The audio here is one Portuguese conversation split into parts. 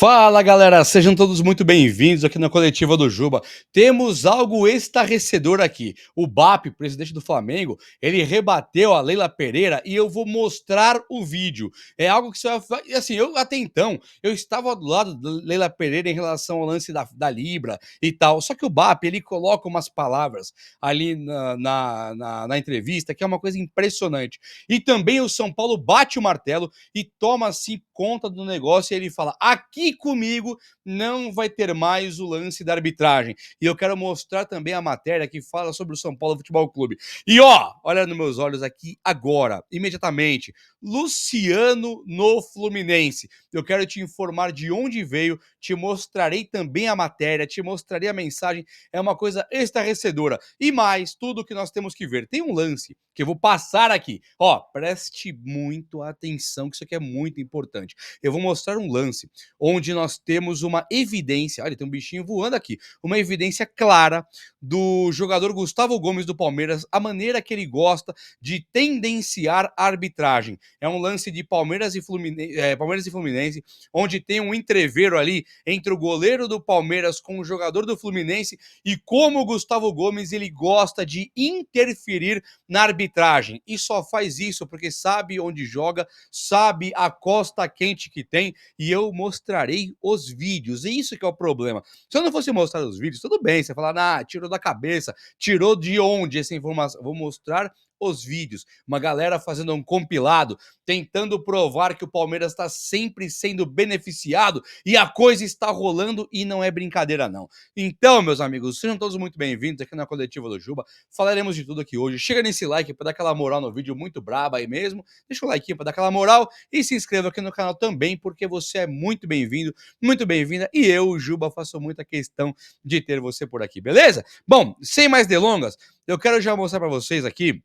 Fala galera, sejam todos muito bem-vindos aqui na coletiva do Juba. Temos algo estarrecedor aqui. O BAP, presidente do Flamengo, ele rebateu a Leila Pereira e eu vou mostrar o vídeo. É algo que você vai... Assim, eu até então, eu estava do lado da Leila Pereira em relação ao lance da Libra e tal. Só que o BAP, ele coloca umas palavras ali na entrevista que é uma coisa impressionante. E também o São Paulo bate o martelo e toma assim conta do negócio e ele fala: aqui comigo não vai ter mais o lance da arbitragem. E eu quero mostrar também a matéria que fala sobre o São Paulo Futebol Clube. E ó, olha nos meus olhos aqui agora, imediatamente. Luciano no Fluminense. Eu quero te informar de onde veio, te mostrarei também a matéria, te mostrarei a mensagem. É uma coisa estarrecedora. E mais, tudo que nós temos que ver. Tem um lance que eu vou passar aqui. Ó, preste muito atenção, que isso aqui é muito importante. Eu vou mostrar um lance onde nós temos uma evidência. Olha, tem um bichinho voando aqui. Uma evidência clara do jogador Gustavo Gomes do Palmeiras, a maneira que ele gosta de tendenciar a arbitragem. É um lance de Palmeiras e Fluminense, onde tem um entreveiro ali entre o goleiro do Palmeiras com o jogador do Fluminense e como o Gustavo Gomes ele gosta de interferir na arbitragem. E só faz isso porque sabe onde joga, sabe a costa quente que tem, e eu mostrarei os vídeos. E isso que é o problema. Se eu não fosse mostrar os vídeos, tudo bem, você fala, ah, tirou da cabeça, tirou de onde essa informação? Vou mostrar os vídeos, uma galera fazendo um compilado, tentando provar que o Palmeiras está sempre sendo beneficiado e a coisa está rolando e não é brincadeira não. Então, meus amigos, sejam todos muito bem-vindos aqui na coletiva do Juba, falaremos de tudo aqui hoje. Chega nesse like para dar aquela moral no vídeo, muito braba aí mesmo, deixa o like para dar aquela moral e se inscreva aqui no canal também, porque você é muito bem-vindo, muito bem-vinda, e eu, o Juba, faço muita questão de ter você por aqui, beleza? Bom, sem mais delongas, eu quero já mostrar para vocês aqui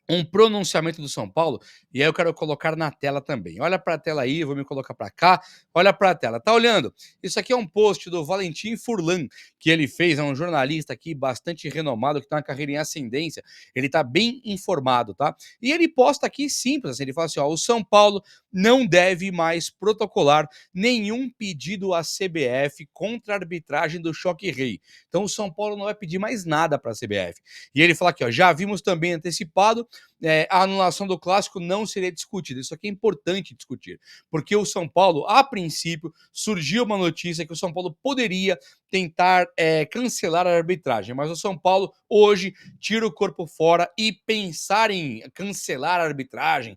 um pronunciamento do São Paulo, e aí eu quero colocar na tela também. Olha para a tela aí, eu vou me colocar para cá, olha para a tela. Tá olhando? Isso aqui é um post do Valentim Furlan, que ele fez, é um jornalista aqui bastante renomado, que tem uma carreira em ascendência, ele tá bem informado, tá? E ele posta aqui simples, assim, ele fala assim, ó, o São Paulo não deve mais protocolar nenhum pedido à CBF contra a arbitragem do Choque Rei. Então o São Paulo não vai pedir mais nada para a CBF. E ele fala aqui, ó, já vimos também antecipado, a anulação do clássico não seria discutida. Isso aqui é importante discutir, porque o São Paulo, a princípio, surgiu uma notícia que o São Paulo poderia tentar cancelar a arbitragem, mas o São Paulo hoje tira o corpo fora e pensar em cancelar a arbitragem,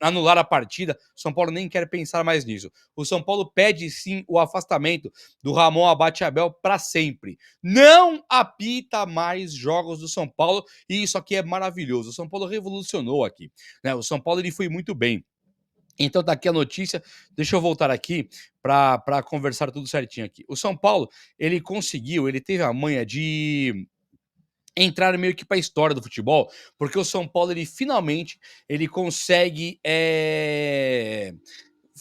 anular a partida, o São Paulo nem quer pensar mais nisso. O São Paulo pede sim o afastamento do Ramon Abate Abel para sempre. Não apita mais jogos do São Paulo, e isso aqui é maravilhoso. O São Paulo revolucionou aqui, né? O São Paulo ele foi muito bem. Então tá aqui a notícia, deixa eu voltar aqui para conversar tudo certinho aqui. O São Paulo, ele conseguiu, ele teve a manha de entrar meio que para a história do futebol, porque o São Paulo, ele finalmente, ele consegue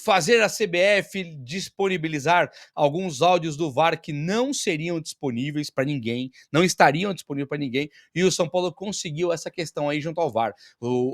fazer a CBF disponibilizar alguns áudios do VAR que não seriam disponíveis para ninguém, não estariam disponíveis para ninguém, e o São Paulo conseguiu essa questão aí junto ao VAR.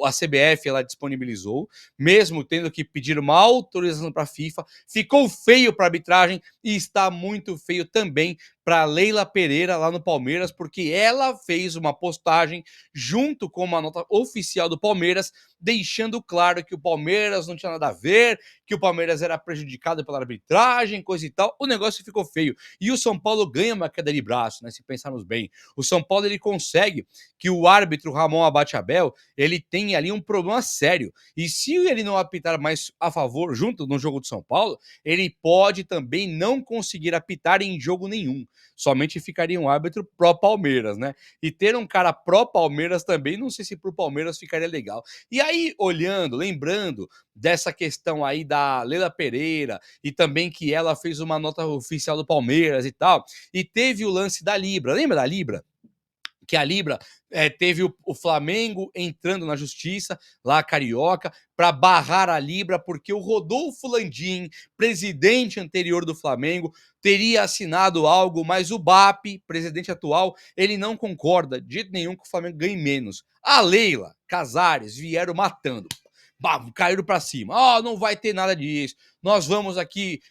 A CBF, ela disponibilizou, mesmo tendo que pedir uma autorização para a FIFA, ficou feio para a arbitragem e está muito feio também para Leila Pereira lá no Palmeiras, porque ela fez uma postagem junto com uma nota oficial do Palmeiras, deixando claro que o Palmeiras não tinha nada a ver, que o Palmeiras era prejudicado pela arbitragem, coisa e tal. O negócio ficou feio. E o São Paulo ganha uma queda de braço, né? Se pensarmos bem. O São Paulo, ele consegue que o árbitro Ramon Abate Abel, ele tem ali um problema sério. E se ele não apitar mais a favor, junto no jogo do São Paulo, ele pode também não conseguir apitar em jogo nenhum. Somente ficaria um árbitro pró-Palmeiras, né? E ter um cara pró-Palmeiras também, não sei se pro Palmeiras ficaria legal. E aí, olhando, lembrando dessa questão aí da Leila Pereira, e também que ela fez uma nota oficial do Palmeiras e tal, e teve o lance da Libra. Lembra da Libra? Que a Libra teve o Flamengo entrando na justiça, lá carioca, para barrar a Libra, porque o Rodolfo Landim, presidente anterior do Flamengo, teria assinado algo, mas o BAP, presidente atual, ele não concorda de jeito nenhum que o Flamengo ganhe menos. A Leila, Casares vieram matando. caíram pra cima. Ó, não vai ter nada disso. Nós vamos aqui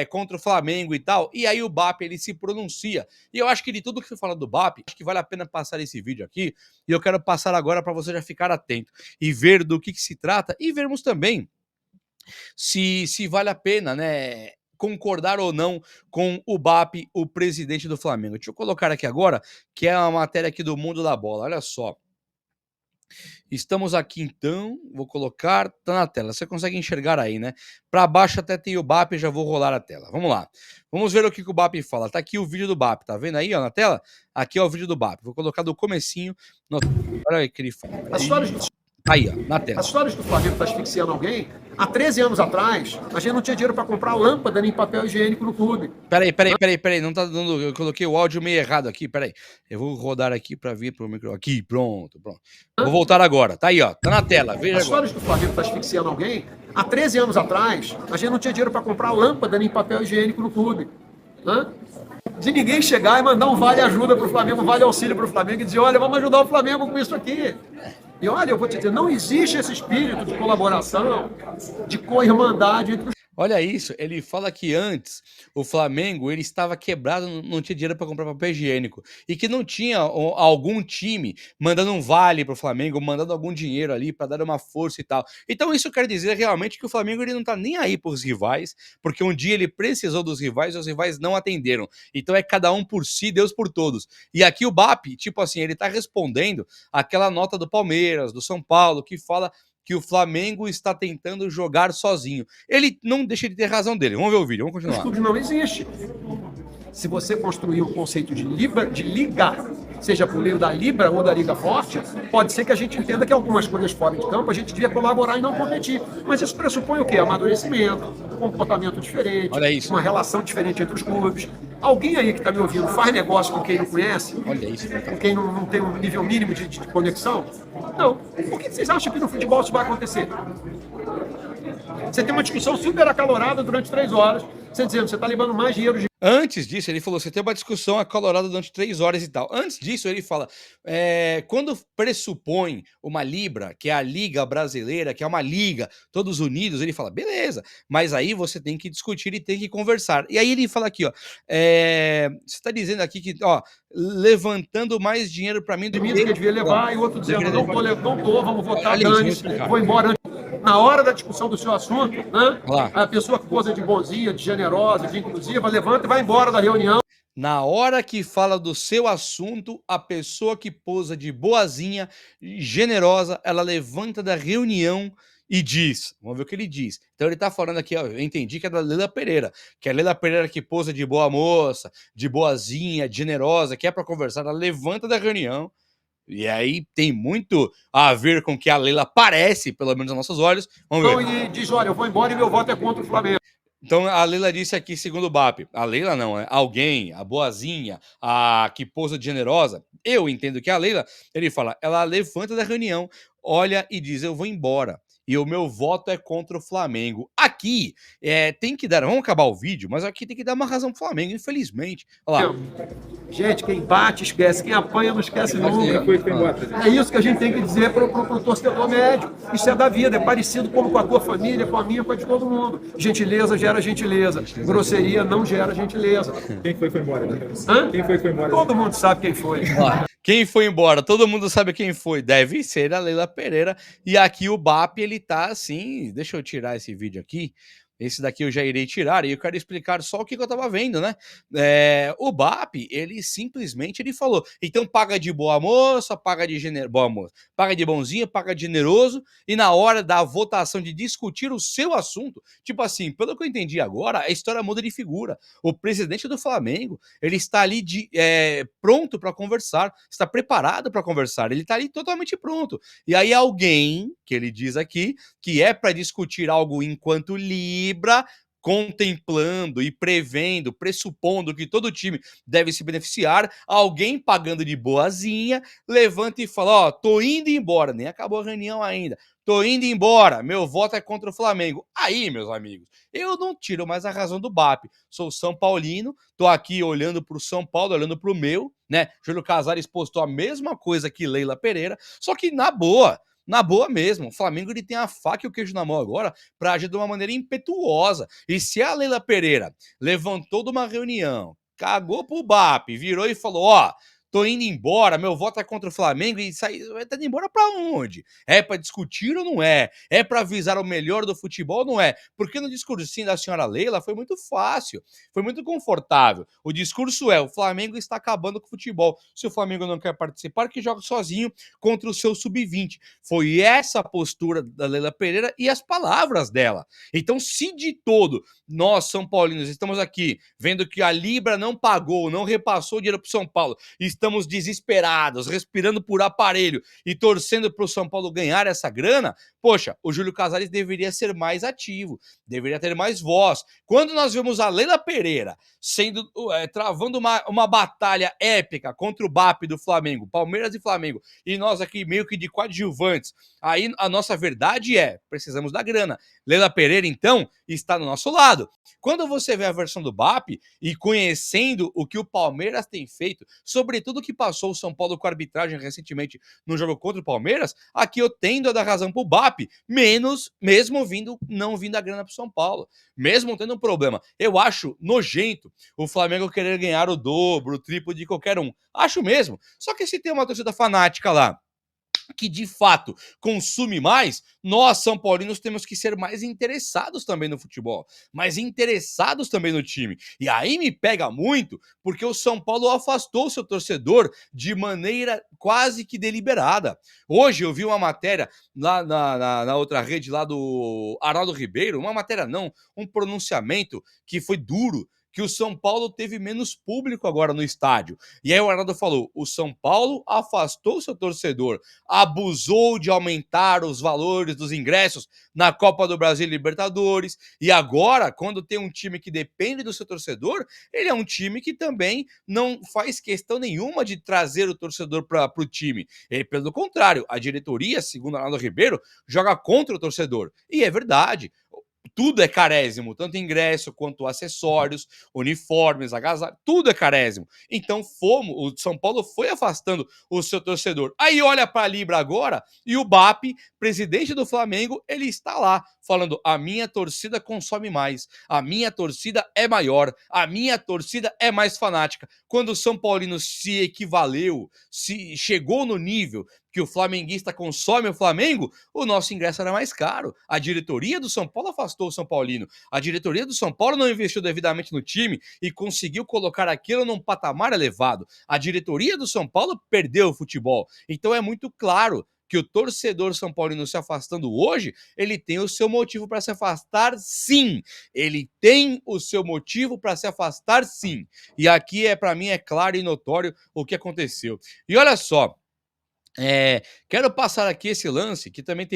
contra o Flamengo e tal. E aí o BAP, ele se pronuncia. E eu acho que de tudo que você fala do BAP, acho que vale a pena passar esse vídeo aqui. E eu quero passar agora para você já ficar atento e ver do que se trata e vermos também se vale a pena, né, concordar ou não com o BAP, o presidente do Flamengo. Deixa eu colocar aqui agora, que é uma matéria aqui do Mundo da Bola. Olha só. Estamos aqui então, vou colocar, tá na tela. Você consegue enxergar aí, né? Para baixo até tem o BAP, já vou rolar a tela. Vamos lá. Vamos ver o que o BAP fala. Tá aqui o vídeo do BAP, tá vendo aí, ó, na tela? Aqui é o vídeo do BAP. Vou colocar do comecinho. Olha aí que ele fala. Aí, ó, na tela. As histórias do Flamengo tá asfixiando alguém. Há 13 anos atrás, a gente não tinha dinheiro para comprar lâmpada nem papel higiênico no clube. Peraí, não tá dando. Eu coloquei o áudio meio errado aqui, peraí. Eu vou rodar aqui para vir pro micro. Aqui, pronto. Vou voltar agora. Tá aí, ó, tá na tela, veja As agora. histórias do Flamengo tá asfixiando alguém. Há 13 anos atrás, a gente não tinha dinheiro para comprar lâmpada nem papel higiênico no clube. De ninguém chegar e mandar um vale ajuda pro Flamengo, um vale auxílio pro Flamengo e dizer, olha, vamos ajudar o Flamengo com isso aqui. E olha, eu vou te dizer, não existe esse espírito de colaboração, de co-irmandade entre os... Olha isso, ele fala que antes o Flamengo ele estava quebrado, não tinha dinheiro para comprar papel higiênico e que não tinha algum time mandando um vale para o Flamengo, mandando algum dinheiro ali para dar uma força e tal. Então isso quer dizer realmente que o Flamengo ele não tá nem aí para os rivais, porque um dia ele precisou dos rivais e os rivais não atenderam. Então é cada um por si, Deus por todos. E aqui o BAP, tipo assim, ele tá respondendo aquela nota do Palmeiras, do São Paulo, que fala que o Flamengo está tentando jogar sozinho. Ele não deixa de ter razão dele. Vamos ver o vídeo, vamos continuar. Clubes não existe. Se você construir um conceito de liga, seja por meio da Libra ou da Liga Forte, pode ser que a gente entenda que algumas coisas fora de campo a gente devia colaborar e não competir. Mas isso pressupõe o quê? Amadurecimento, comportamento diferente, Olha isso. uma relação diferente entre os clubes. Alguém aí que está me ouvindo faz negócio com quem não conhece? Olha isso. Com quem não tem um nível mínimo de conexão? Não. Por que vocês acham que no futebol isso vai acontecer? Você tem uma discussão super acalorada durante 3 horas, você dizendo que você está levando mais dinheiro de... Antes disso, ele falou, você tem uma discussão acalorada durante 3 horas e tal. Antes disso, ele fala, quando pressupõe uma Libra, que é a Liga Brasileira, que é uma liga, todos unidos, ele fala, beleza, mas aí você tem que discutir e tem que conversar. E aí ele fala aqui, ó, você está dizendo aqui que, ó, levantando mais dinheiro para mim do que eu devia levar, e o outro dizendo, não tô, vamos votar, dane-se, vou embora antes. Na hora da discussão do seu assunto, né, a pessoa que posa de bonzinha, de generosa, de inclusiva, levanta e vai embora da reunião. Na hora que fala do seu assunto, a pessoa que posa de boazinha, generosa, ela levanta da reunião e diz. Vamos ver o que ele diz. Então ele tá falando aqui, ó, eu entendi que é da Leila Pereira, que é a Leila Pereira que posa de boa moça, de boazinha, de generosa, que é para conversar, ela levanta da reunião. E aí tem muito a ver com que a Leila parece, pelo menos aos nossos olhos. Vamos ver. E diz, olha, eu vou embora e meu voto é contra o Flamengo. Então a Leila disse aqui, segundo o BAP, a Leila não, é alguém, a boazinha, a que posa de generosa, eu entendo que a Leila, ele fala, ela levanta da reunião, olha e diz, eu vou embora. E o meu voto é contra o Flamengo. Aqui, tem que dar... Vamos acabar o vídeo, mas aqui tem que dar uma razão pro Flamengo, infelizmente. Olha lá. Gente, quem bate esquece, quem apanha não esquece nunca. É isso que a gente tem que dizer pro torcedor médio. Isso é da vida, é parecido como com a tua família, com a minha, com a de todo mundo. Gentileza gera gentileza. Grosseria não gera gentileza. Quem foi embora? Quem foi embora? Todo mundo sabe quem foi. Quem foi embora? Todo mundo sabe quem foi. Deve ser a Leila Pereira. E aqui o BAP, ele tá assim... Deixa eu tirar esse vídeo aqui. Esse daqui eu já irei tirar e eu quero explicar só o que eu tava vendo, né? O BAP, ele simplesmente ele falou, então paga de boa moça, paga de boa moça, paga de bonzinho, paga de generoso, e na hora da votação de discutir o seu assunto, tipo assim, pelo que eu entendi agora, a história muda de figura. O presidente do Flamengo, ele está ali pronto para conversar, está preparado para conversar, ele está ali totalmente pronto. E aí alguém, que ele diz aqui, que é para discutir algo enquanto Libra, contemplando e prevendo, pressupondo que todo time deve se beneficiar, alguém pagando de boazinha, levanta e fala, ó, tô indo embora, nem acabou a reunião ainda, tô indo embora, meu voto é contra o Flamengo. Aí, meus amigos, eu não tiro mais a razão do BAP, sou São Paulino, tô aqui olhando pro São Paulo, olhando pro meu, né, Júlio Casares postou a mesma coisa que Leila Pereira, só que na boa, Na boa mesmo, o Flamengo ele tem a faca e o queijo na mão agora para agir de uma maneira impetuosa. E se a Leila Pereira levantou de uma reunião, cagou pro BAP, virou e falou: ó, tô indo embora, meu voto é contra o Flamengo e sair, vai estar indo embora pra onde? É pra discutir ou não é? É pra avisar o melhor do futebol ou não é? Porque no discursinho da senhora Leila foi muito fácil, foi muito confortável. O discurso é: o Flamengo está acabando com o futebol. Se o Flamengo não quer participar, que joga sozinho contra o seu sub-20. Foi essa a postura da Leila Pereira e as palavras dela. Então, se de todo nós, São Paulinos, estamos aqui vendo que a Libra não pagou, não repassou o dinheiro para o São Paulo, estamos desesperados, respirando por aparelho e torcendo para o São Paulo ganhar essa grana, poxa, o Júlio Casares deveria ser mais ativo, deveria ter mais voz. Quando nós vemos a Leila Pereira travando uma batalha épica contra o BAP do Flamengo, Palmeiras e Flamengo, e nós aqui meio que de coadjuvantes, aí a nossa verdade é: precisamos da grana. Leila Pereira, então, está do nosso lado. Quando você vê a versão do BAP e conhecendo o que o Palmeiras tem feito, sobretudo o que passou o São Paulo com a arbitragem recentemente no jogo contra o Palmeiras, aqui eu tendo a dar razão pro BAP, mesmo não vindo a grana pro São Paulo, mesmo tendo um problema. Eu acho nojento o Flamengo querer ganhar o dobro, o triplo de qualquer um. Acho mesmo. Só que se tem uma torcida fanática lá que de fato consome mais, nós, São Paulinos, temos que ser mais interessados também no futebol, mais interessados também no time. E aí me pega muito, porque o São Paulo afastou o seu torcedor de maneira quase que deliberada. Hoje eu vi uma matéria lá na outra rede, lá do Arnaldo Ribeiro, uma matéria não, um pronunciamento que foi duro, que o São Paulo teve menos público agora no estádio. E aí o Arnaldo falou: o São Paulo afastou seu torcedor, abusou de aumentar os valores dos ingressos na Copa do Brasil e Libertadores, e agora, quando tem um time que depende do seu torcedor, ele é um time que também não faz questão nenhuma de trazer o torcedor para o time. Ele, pelo contrário, a diretoria, segundo Arnaldo Ribeiro, joga contra o torcedor. E é verdade. Tudo é carésimo, tanto ingresso quanto acessórios, uniformes, agasalho, tudo é carésimo. Então o São Paulo foi afastando o seu torcedor. Aí olha para a Libra agora e o BAP, presidente do Flamengo, ele está lá falando: a minha torcida consome mais, a minha torcida é maior, a minha torcida é mais fanática. Quando o São Paulino se equivaleu, se chegou no nível que o flamenguista consome o Flamengo, o nosso ingresso era mais caro. A diretoria do São Paulo afastou o São Paulino. A diretoria do São Paulo não investiu devidamente no time e conseguiu colocar aquilo num patamar elevado. A diretoria do São Paulo perdeu o futebol. Então é muito claro que o torcedor São Paulino se afastando hoje, ele tem o seu motivo para se afastar, sim. Ele tem o seu motivo para se afastar, sim. E aqui para mim é claro e notório o que aconteceu. E olha só, quero passar aqui esse lance que também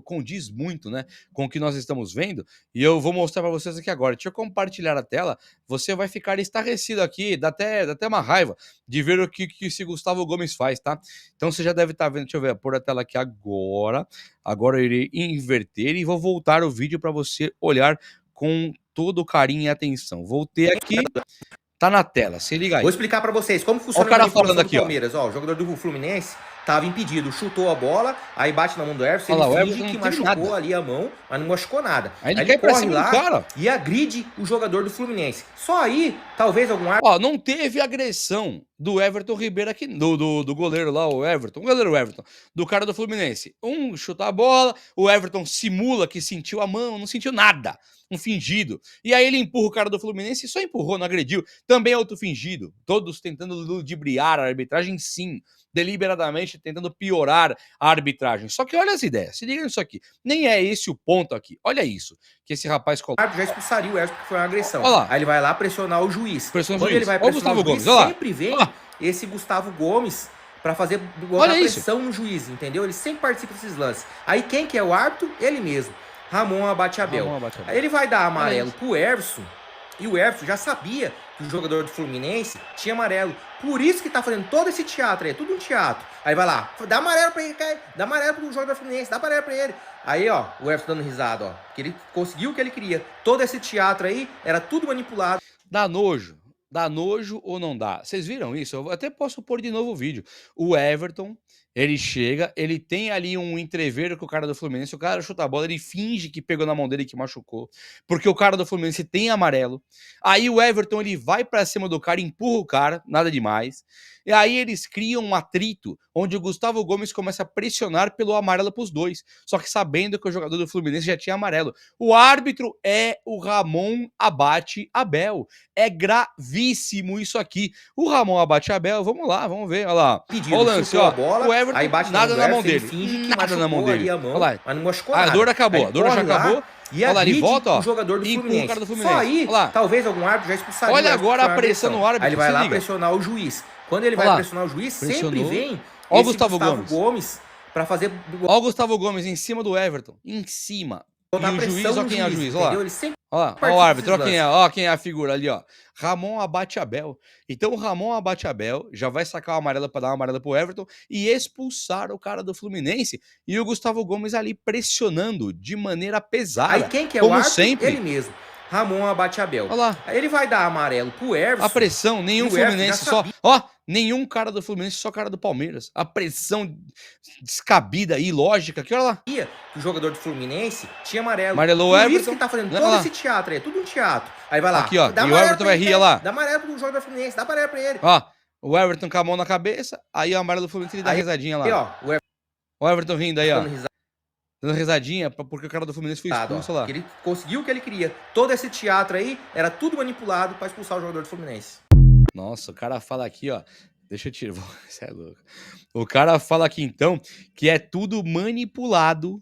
condiz muito, né, com o que nós estamos vendo, e eu vou mostrar para vocês aqui agora. Deixa eu compartilhar a tela, você vai ficar estarrecido aqui, dá até uma raiva de ver o que esse Gustavo Gomes faz, tá? Então você já deve estar vendo, deixa eu ver, pôr a tela aqui agora. Agora eu irei inverter e vou voltar o vídeo para você olhar com todo carinho e atenção. Voltei aqui, tá na tela, se liga aí. Vou explicar pra vocês como Ó funciona o cara a manipulação falando do aqui, ó. Palmeiras. Ó, o jogador do Fluminense tava impedido, chutou a bola, aí bate na mão do Everson, Olha lá, o ele Everton finge que não teve machucou nada. ali a mão, mas não machucou nada. Aí ele Aí cai ele pra corre cima do lá cara. e agride o jogador do Fluminense. Só aí, talvez algum árbitro... Ó, não teve agressão do Everton Ribeiro aqui, do goleiro lá, o Everton, o goleiro Everton, do cara do Fluminense. Chuta a bola, o Everton simula que sentiu a mão, não sentiu nada, um fingido. E aí ele empurra o cara do Fluminense e só empurrou, não agrediu. Também é outro fingido, todos tentando ludibriar a arbitragem, sim, deliberadamente tentando piorar a arbitragem. Só que olha as ideias, se liga nisso aqui. Nem é esse o ponto aqui. Olha isso que esse rapaz coloca. O árbitro já expulsaria o Everson porque foi uma agressão. Olha lá. Aí ele vai lá pressionar o juiz. Pressiona o Quando juiz. ele vai Olha o pressionar Gustavo o juiz, Gomes, olha lá. sempre vem Olha lá. esse Gustavo Gomes pra botar Olha isso. pressão no juiz, entendeu? Ele sempre participa desses lances. Aí quem que é o árbitro? Ele mesmo. Ramon Abate-Abel. Aí ele vai dar amarelo pro Everson, e o Everson já sabia que o jogador do Fluminense tinha amarelo. Por isso que tá fazendo todo esse teatro aí, é tudo um teatro. Aí vai lá, dá amarelo pra ele, dá amarelo pro jogador do Fluminense, dá amarelo pra ele. Aí, ó, o Everson dando risada, ó, que ele conseguiu o que ele queria. Todo esse teatro aí era tudo manipulado. Dá nojo. Dá nojo ou não dá? Vocês viram isso? Eu até posso pôr de novo o vídeo. O Everton, ele chega, ele tem ali um entreveiro com o cara do Fluminense, o cara chuta a bola, ele finge que pegou na mão dele e que machucou, porque o cara do Fluminense tem amarelo. Aí o Everton, ele vai pra cima do cara, empurra o cara, nada demais. E aí eles criam um atrito, onde o Gustavo Gomes começa a pressionar pelo amarelo pros dois, só que sabendo que o jogador do Fluminense já tinha amarelo. O árbitro é o Ramon Abate Abel. É gravíssimo isso aqui. O Ramon Abate Abel, vamos lá, vamos ver, olha lá. Pedido, Olha o lance, ó. a bola, O Everton, aí bate nada na mão dele. finge que Nada na mão dele. ali a mão, Olha lá. mas não machucou A nada. dor acabou, Aí a dor já acabou. E Olha lá, ele volta, ó. O jogador do e Fluminense. o cara do Fluminense. Só aí, olha lá. talvez algum árbitro já expulsaria. Olha agora a pressão no árbitro. Aí ele vai se lá liga. pressionar o juiz. Quando ele Olha vai lá. pressionar o juiz, Pressionou. sempre vem Olha o esse Gustavo Gomes para fazer Olha o Gustavo Gomes em cima do Everton. Em cima. E botar o juiz, pressão ó no quem é o juiz, ó lá. entendeu? Ele sempre Olha lá, ó o participa árbitro, desses ó quem é a figura ali, ó. Ramon Abate Abel. Então o Ramon Abate Abel já vai sacar uma amarela para dar uma amarela pro Everton e expulsar o cara do Fluminense. E o Gustavo Gomes ali pressionando de maneira pesada. Aí quem que é como o árbitro? sempre. Ele mesmo. Ramon Abate Abel. Olha lá. Aí ele vai dar amarelo pro Everson. A pressão, nenhum E o Everton Fluminense, já só. sabia. Ó, nenhum cara do Fluminense, só cara do Palmeiras. A pressão descabida e ilógica. Que olha lá. Que o jogador do Fluminense tinha amarelo. Amarelou o Por Everton. isso que tá fazendo Olha todo lá. esse teatro aí, é tudo um teatro. Aí vai lá. Aqui, ó, dá e o amarelo Everton pra vai ele, rir, olha lá. Dá amarelo pro jogador do Fluminense, dá amarelo pra ele. Ó, o Everton com a mão na cabeça, aí o amarelo do Fluminense ele dá Aí, risadinha lá. Aí, ó, o Everton O Everton rindo aí, ó. dando risada. Dando risadinha, porque o cara do Fluminense foi expulso Ó, lá. que ele conseguiu o que ele queria. Todo esse teatro aí era tudo manipulado pra expulsar o jogador do Fluminense. Nossa, o cara fala aqui, ó. Deixa eu tirar. Você é louco. O cara fala aqui, então, que é tudo manipulado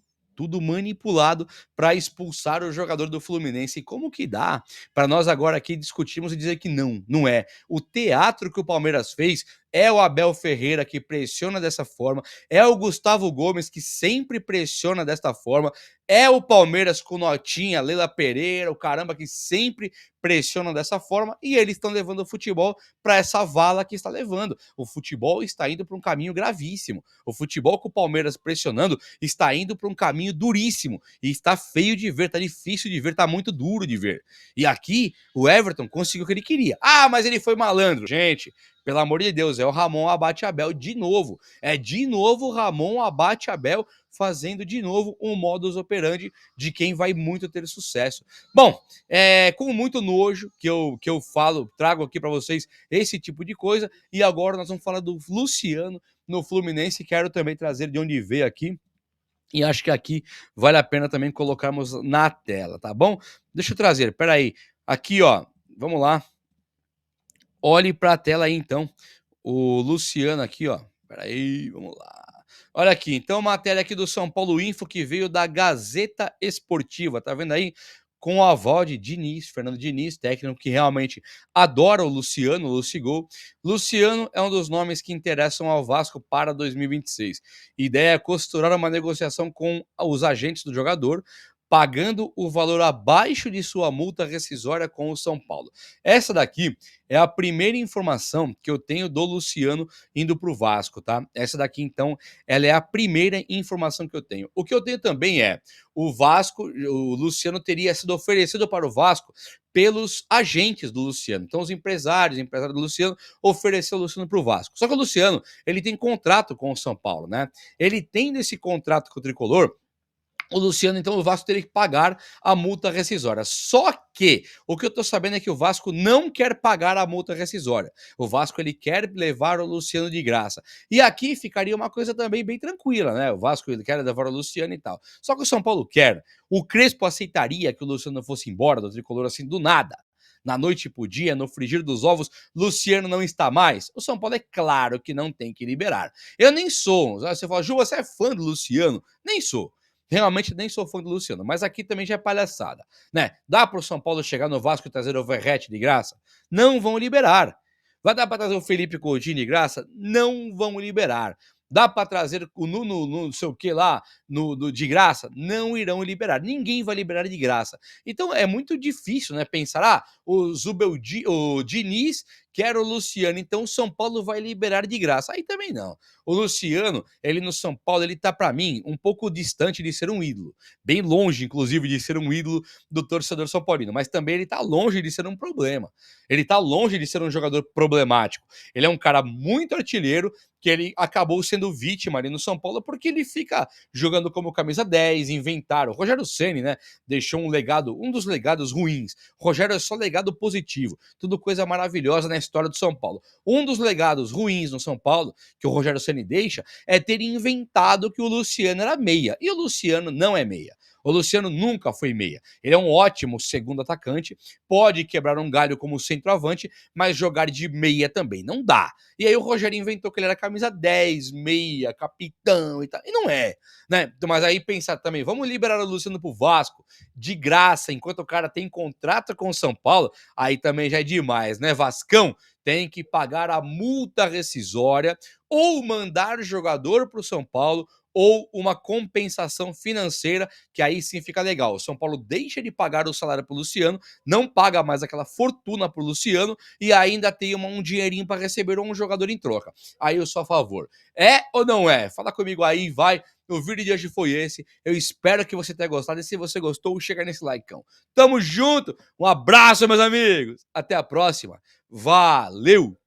para expulsar o jogador do Fluminense. E como que dá para nós agora aqui discutirmos e dizer que não é? O teatro que o Palmeiras fez é o Abel Ferreira que pressiona dessa forma, é o Gustavo Gomes que sempre pressiona desta forma, é o Palmeiras com Notinha, Leila Pereira, o caramba que sempre pressiona dessa forma e eles estão levando o futebol para essa vala que está levando. O futebol está indo para um caminho gravíssimo. O futebol com o Palmeiras pressionando está indo para um caminho duríssimo e está feio de ver, está difícil de ver, está muito duro de ver. E aqui o Everton conseguiu o que ele queria. Ah, mas ele foi malandro. Gente, pelo amor de Deus, é o Ramon Abate Abel de novo. É de novo o Ramon Abate Abel fazendo de novo um modus operandi de quem vai muito ter sucesso. Bom, com muito nojo que eu falo, trago aqui para vocês esse tipo de coisa. E agora nós vamos falar do Luciano no Fluminense. Quero também trazer de onde veio aqui. E acho que aqui vale a pena também colocarmos na tela, tá bom? Deixa eu trazer, peraí. Aqui, ó, vamos lá. Olhe para a tela aí, então. O Luciano aqui, ó. Peraí, vamos lá. Olha aqui, então, matéria aqui do São Paulo Info que veio da Gazeta Esportiva, tá vendo aí? Com a avó de Diniz, Fernando Diniz, técnico que realmente adora o Luciano, o Lucigol. Luciano é um dos nomes que interessam ao Vasco para 2026. Ideia é costurar uma negociação com os agentes do jogador, pagando o valor abaixo de sua multa rescisória com o São Paulo. Essa daqui é a primeira informação que eu tenho do Luciano indo para o Vasco, tá? Essa daqui, então, ela é a primeira informação que eu tenho. O que eu tenho também é o Vasco, o Luciano teria sido oferecido para o Vasco pelos agentes do Luciano. Então, os empresários do Luciano ofereceram o Luciano para o Vasco. Só que o Luciano, ele tem contrato com o São Paulo, né? Ele tendo esse contrato com o Tricolor, o Luciano, então, o Vasco teria que pagar a multa rescisória. Só que o que eu tô sabendo é que o Vasco não quer pagar a multa rescisória. O Vasco, ele quer levar o Luciano de graça. E aqui ficaria uma coisa também bem tranquila, né? O Vasco, ele quer levar o Luciano e tal. Só que o São Paulo quer. O Crespo aceitaria que o Luciano fosse embora do Tricolor assim do nada. Na noite pro dia, no frigir dos ovos, Luciano não está mais. O São Paulo é claro que não tem que liberar. Eu nem sou. Você fala, Ju, você é fã do Luciano? Nem sou. Realmente nem sou fã do Luciano, mas aqui também já é palhaçada, né? Dá para o São Paulo chegar no Vasco e trazer o Verratti de graça? Não vão liberar. Vai dar para trazer o Felipe Coutinho de graça? Não vão liberar. Dá para trazer o Nuno, não sei o que lá, de graça? Não irão liberar. Ninguém vai liberar de graça. Então é muito difícil, né? Pensar, o Diniz quer o Luciano, então o São Paulo vai liberar de graça. Aí também não. O Luciano, ele no São Paulo, ele tá para mim um pouco distante de ser um ídolo, bem longe inclusive de ser um ídolo do torcedor são paulino, mas também ele tá longe de ser um problema. Ele tá longe de ser um jogador problemático. Ele é um cara muito artilheiro, que ele acabou sendo vítima ali no São Paulo, porque ele fica jogando como camisa 10, inventaram. O Rogério Ceni, né, deixou um legado, um dos legados ruins. O Rogério é só legado positivo, tudo coisa maravilhosa na história do São Paulo. Um dos legados ruins no São Paulo, que o Rogério Ceni deixa, é ter inventado que o Luciano era meia. E o Luciano não é meia. O Luciano nunca foi meia. Ele é um ótimo segundo atacante, pode quebrar um galho como centroavante, mas jogar de meia também não dá. E aí o Rogério inventou que ele era camisa 10, meia, capitão e tal. E não é, né? Mas aí pensar também, vamos liberar o Luciano pro Vasco de graça, enquanto o cara tem contrato com o São Paulo, aí também já é demais, né? Vascão tem que pagar a multa rescisória ou mandar jogador pro São Paulo ou uma compensação financeira, que aí sim fica legal. O São Paulo deixa de pagar o salário pro Luciano, não paga mais aquela fortuna pro Luciano e ainda tem um dinheirinho para receber um jogador em troca. Aí eu sou a favor. É ou não é? Fala comigo aí, vai. O vídeo de hoje foi esse. Eu espero que você tenha gostado. E se você gostou, chega nesse likeão. Tamo junto. Um abraço, meus amigos. Até a próxima. Valeu!